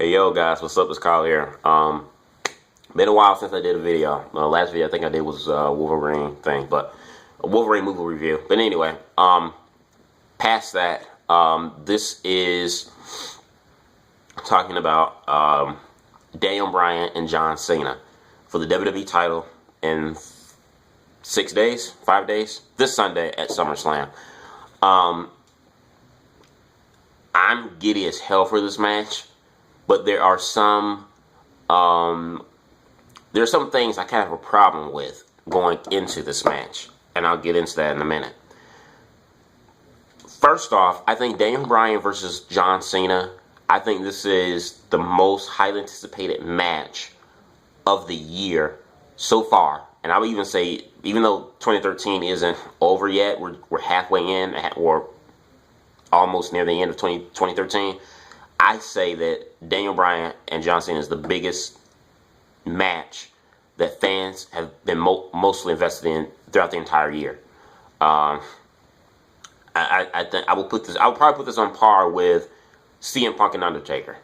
Hey yo guys, what's up? It's Kyle here. Been a while since I did a video. Last video I think I did was Wolverine thing, but a Wolverine movie review. But anyway, past that, this is talking about Daniel Bryan and John Cena for the WWE title in 6 days, 5 days, this Sunday at SummerSlam. I'm giddy as hell for this match. But there are some things I kind of have a problem with going into this match, and I'll get into that in a minute. First off, I think Daniel Bryan versus John Cena, I think this is the most highly anticipated match of the year so far. And I would even say, even though 2013 isn't over yet, we're halfway in, or almost near the end of 2013. I say that Daniel Bryan and John Cena is the biggest match that fans have been mostly invested in throughout the entire year. I think I will probably put this on par with CM Punk and Undertaker,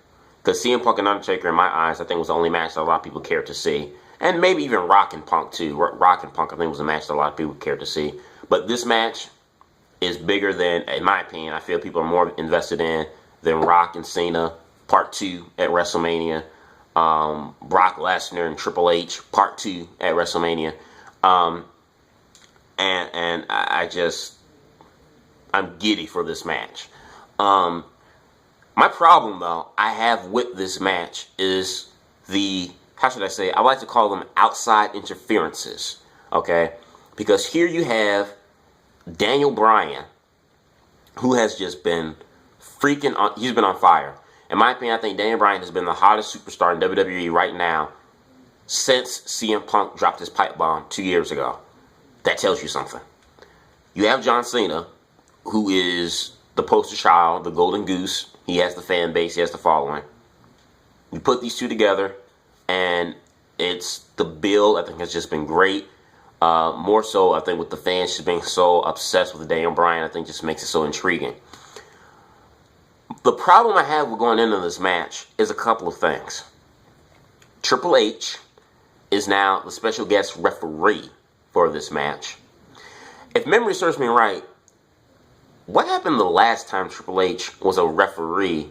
because CM Punk and Undertaker, in my eyes, I think was the only match that a lot of people cared to see, and maybe even Rock and Punk too. Rock and Punk, I think, was a match that a lot of people cared to see. But this match is bigger than, in my opinion, I feel people are more invested in than Rock and Cena Part 2 at WrestleMania, Brock Lesnar and Triple H Part 2 at WrestleMania, and I'm giddy for this match. My problem, though, I have with this match is how should I say, I like to call them outside interferences, okay? Because here you have Daniel Bryan, who has just been he's been on fire. In my opinion, I think Daniel Bryan has been the hottest superstar in WWE right now since CM Punk dropped his pipe bomb 2 years ago. That tells you something. You have John Cena, who is the poster child, the golden goose. He has the fan base, he has the following. You put these two together, and the build, I think, has just been great. More so, I think, with the fans just being so obsessed with Daniel Bryan, I think just makes it so intriguing. The problem I have with going into this match is a couple of things. Triple H is now the special guest referee for this match. If memory serves me right, what happened the last time Triple H was a referee,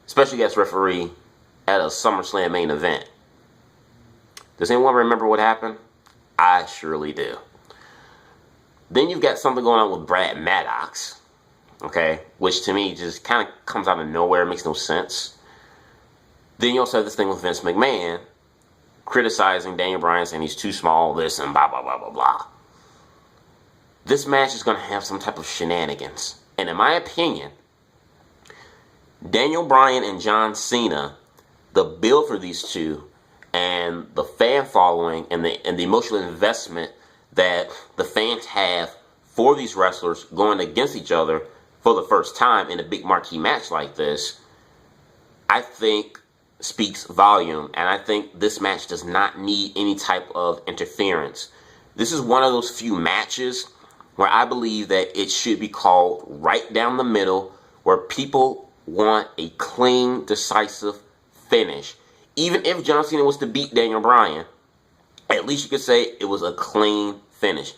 special guest referee, at a SummerSlam main event? Does anyone remember what happened? I surely do. Then you've got something going on with Brad Maddox, okay, which to me just kind of comes out of nowhere, makes no sense. Then you also have this thing with Vince McMahon criticizing Daniel Bryan, saying he's too small, this and blah, blah, blah, blah, blah. This match is going to have some type of shenanigans. And in my opinion, Daniel Bryan and John Cena, the build for these two, and the fan following and the emotional investment that the fans have for these wrestlers going against each other for the first time in a big marquee match like this, I think speaks volume. And I think this match does not need any type of interference. This is one of those few matches where I believe that it should be called right down the middle, where people want a clean, decisive finish. Even if John Cena was to beat Daniel Bryan, at least you could say it was a clean finish.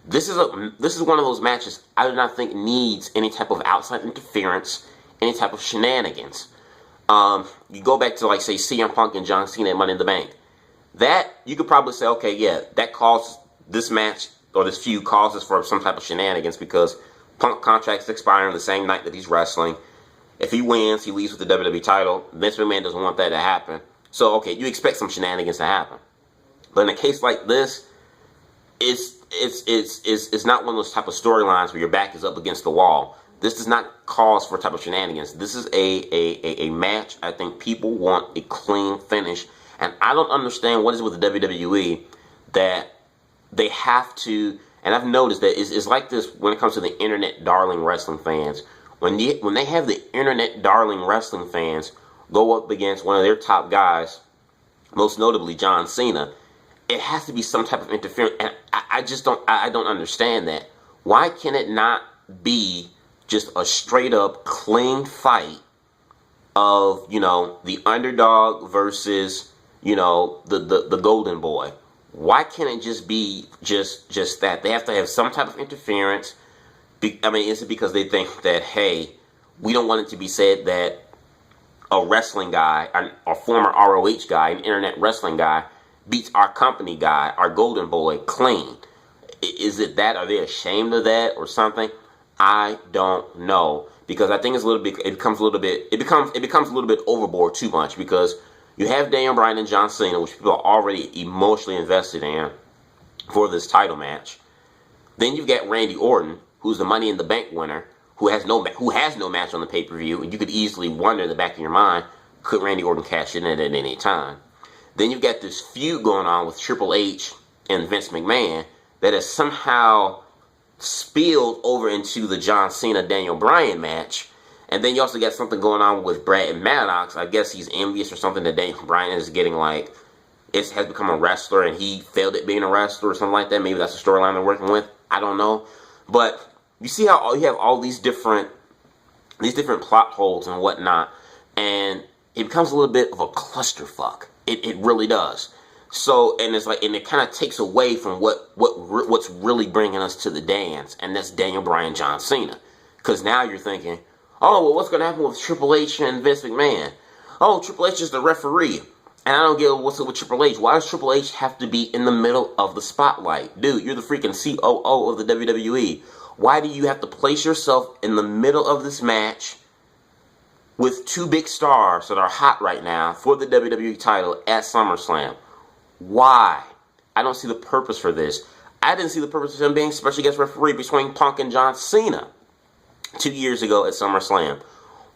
This is one of those matches I do not think needs any type of outside interference, any type of shenanigans. You go back to, like, say, CM Punk and John Cena at Money in the Bank. That, you could probably say, okay, yeah, that caused this match, or this feud causes for some type of shenanigans, because Punk contract's expiring the same night that he's wrestling. If he wins, he leaves with the WWE title. Vince McMahon doesn't want that to happen. So, okay, you expect some shenanigans to happen. But in a case like this, it's not one of those type of storylines where your back is up against the wall. This does not cause for type of shenanigans. This is a match. I think people want a clean finish. And I don't understand what is with the WWE that they have to, and I've noticed that it's like this when it comes to the internet darling wrestling fans. When they have the internet darling wrestling fans go up against one of their top guys, most notably John Cena, it has to be some type of interference. And I don't understand that. Why can it not be just a straight up clean fight of, you know, the underdog versus, you know, the golden boy. Why can't it just be just that? They have to have some type of interference. I mean, is it because they think that, hey, we don't want it to be said that a wrestling guy, a former ROH guy, an internet wrestling guy, beats our company guy, our golden boy, clean? Is it that? Are they ashamed of that or something? I don't know, because I think it's a little bit. It becomes a little bit overboard too much, because you have Daniel Bryan and John Cena, which people are already emotionally invested in for this title match. Then you've got Randy Orton, who's the Money in the Bank winner, who has no match on the pay-per-view, and you could easily wonder in the back of your mind, could Randy Orton cash in at any time? Then you've got this feud going on with Triple H and Vince McMahon that has somehow spilled over into the John Cena Daniel Bryan match. And then you also got something going on with Brad Maddox. I guess he's envious or something that Daniel Bryan is getting, like, has become a wrestler and he failed at being a wrestler or something like that. Maybe that's the storyline they're working with. I don't know. But you see how you have all these different plot holes and whatnot, and it becomes a little bit of a clusterfuck. It really does. So, and it's like, and it kind of takes away from what's really bringing us to the dance, and that's Daniel Bryan, John Cena. Because now you're thinking, oh, well, what's going to happen with Triple H and Vince McMahon? Oh, Triple H is the referee. And I don't get what's up with Triple H. Why does Triple H have to be in the middle of the spotlight? Dude, you're the freaking COO of the WWE. Why do you have to place yourself in the middle of this match with two big stars that are hot right now for the WWE title at SummerSlam? Why? I don't see the purpose for this. I didn't see the purpose of him being special guest referee between Punk and John Cena 2 years ago at SummerSlam.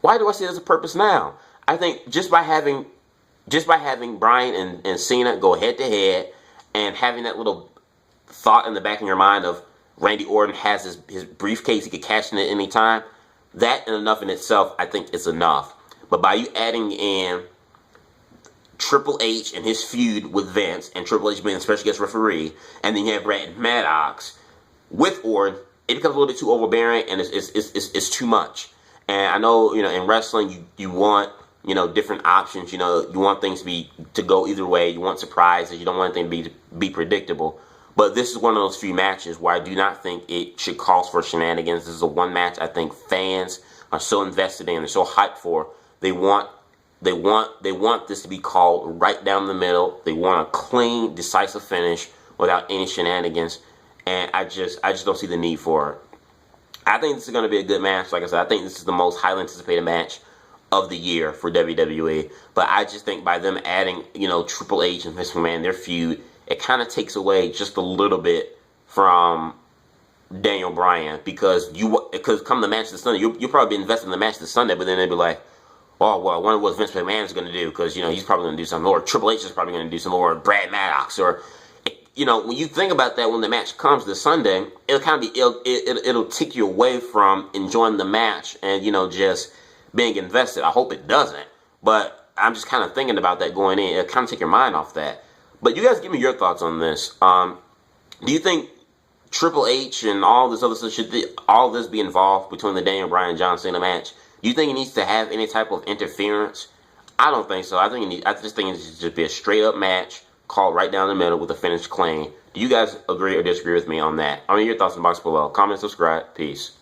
Why do I see there's a purpose now? I think just by having Bryan and Cena go head to head, and having that little thought in the back of your mind of Randy Orton has his briefcase, he could cash in at any time, that and enough in itself, I think, is enough. But by you adding in Triple H and his feud with Vince, and Triple H being a special guest referee, and then you have Brad Maddox with Orton, it becomes a little bit too overbearing, and it's too much. And I know, you know, in wrestling, you want, you know, different options. You know, you want things to go either way. You want surprises. You don't want anything to be predictable. But this is one of those few matches where I do not think it should cause for shenanigans. This is a one match I think fans are so invested in, they're so hyped for. They want this to be called right down the middle. They want a clean, decisive finish without any shenanigans. And I just don't see the need for it. I think this is going to be a good match. Like I said, I think this is the most highly anticipated match of the year for WWE. But I just think by them adding, you know, Triple H and Vince McMahon, their feud, it kind of takes away just a little bit from Daniel Bryan, because come the match this Sunday, you'll probably be invested in the match this Sunday, but then they'll be like, oh, well, I wonder what Vince McMahon is going to do, because, you know, he's probably going to do something, or Triple H is probably going to do something, or Brad Maddox, or, you know, when you think about that, when the match comes this Sunday, it'll kind of be, it'll take you away from enjoying the match and, you know, just being invested. I hope it doesn't, but I'm just kind of thinking about that going in. It'll kind of take your mind off that. But you guys give me your thoughts on this. Do you think Triple H and all this other stuff, should all this be involved between the Daniel Bryan and John Cena match? Do you think it needs to have any type of interference? I don't think so. I just think it should just be a straight up match, called right down the middle with a finish clean. Do you guys agree or disagree with me on that? I mean, your thoughts in the box below. Comment, subscribe. Peace.